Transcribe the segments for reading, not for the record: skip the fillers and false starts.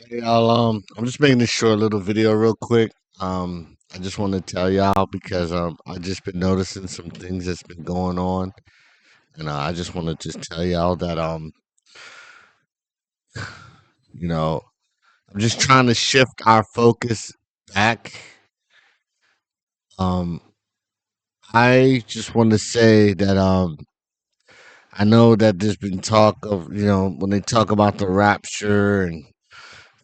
Hey y'all, I'm just making this short little video real quick. I just want to tell y'all because I just been noticing some things that's been going on, and I just want to just tell y'all that you know, I'm just trying to shift our focus back. Um, I just want to say that I know that there's been talk of when they talk about the rapture and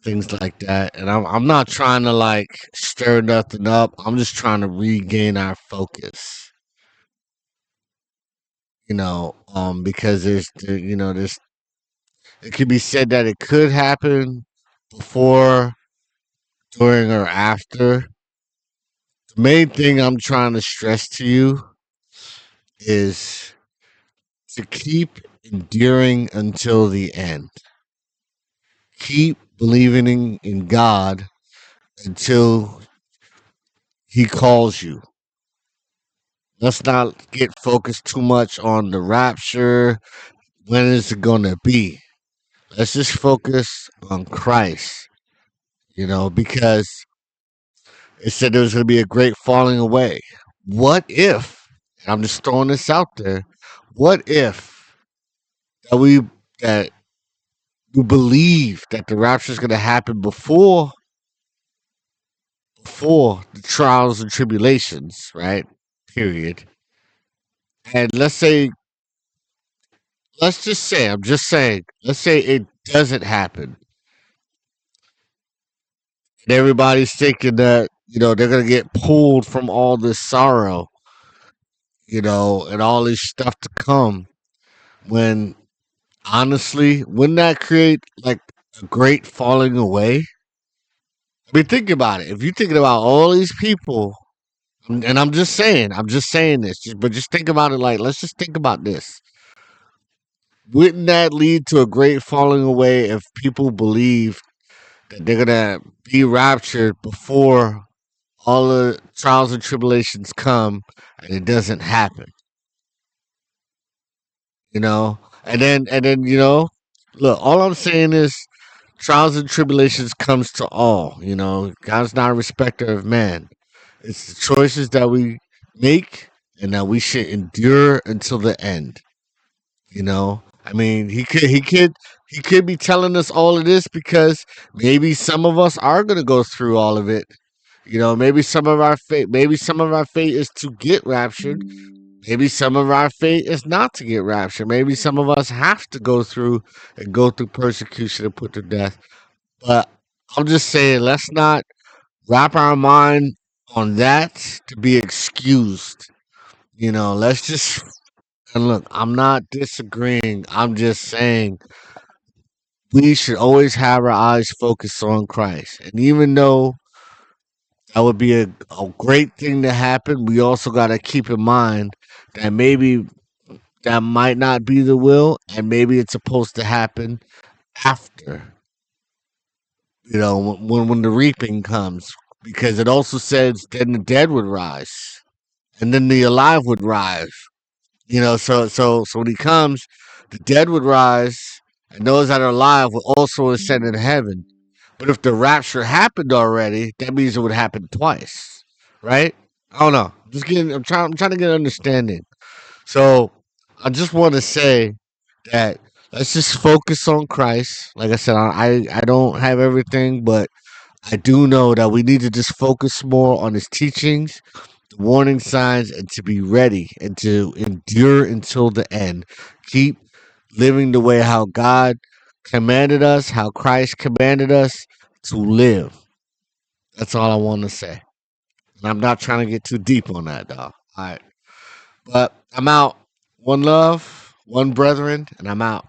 things like that, and I'm not trying to like stir nothing up. I'm just trying to regain our focus. Because there's it could be said that it could happen before, during, or after. The main thing I'm trying to stress to you is to keep enduring until the end. Keep believing in God until He calls you. Let's not get focused too much on the rapture. When is it going to be? Let's just focus on Christ, because it said there was going to be a great falling away. What if, and I'm just throwing this out there, what if that that we believe that the rapture is going to happen before the trials and tribulations, right? Period. And let's just say, I'm just saying, let's say it doesn't happen. And everybody's thinking that, they're going to get pulled from all this sorrow, and all this stuff to come. When honestly, wouldn't that create like a great falling away? I mean, think about it. If you're thinking about all these people, and I'm just saying this, but just think about it like, let's just think about this. Wouldn't that lead to a great falling away if people believe that they're gonna be raptured before all the trials and tribulations come and it doesn't happen? And then look, all I'm saying is trials and tribulations comes to all. God's not a respecter of man. It's the choices that we make and that we should endure until the end. I mean, he could be telling us all of this because maybe some of us are going to go through all of it. Maybe some of our fate is to get raptured. Maybe some of our fate is not to get raptured. Maybe some of us have to go through persecution and put to death. But I'm just saying, let's not wrap our mind on that to be excused. Let's just, and look, I'm not disagreeing. I'm just saying we should always have our eyes focused on Christ. And even though that would be a great thing to happen, we also got to keep in mind that maybe that might not be the will, and maybe it's supposed to happen after, when the reaping comes, because it also says then the dead would rise, and then the alive would rise. So when he comes, the dead would rise, and those that are alive will also ascend in heaven. But if the rapture happened already, that means it would happen twice, right? I don't know. I'm trying to get an understanding. So I just want to say that let's just focus on Christ. Like I said, I don't have everything, but I do know that we need to just focus more on his teachings, the warning signs, and to be ready and to endure until the end. Keep living the way how God commanded us, how Christ commanded us to live. That's all I want to say. And I'm not trying to get too deep on that, dog. All right. But I'm out. One love, one brethren, and I'm out.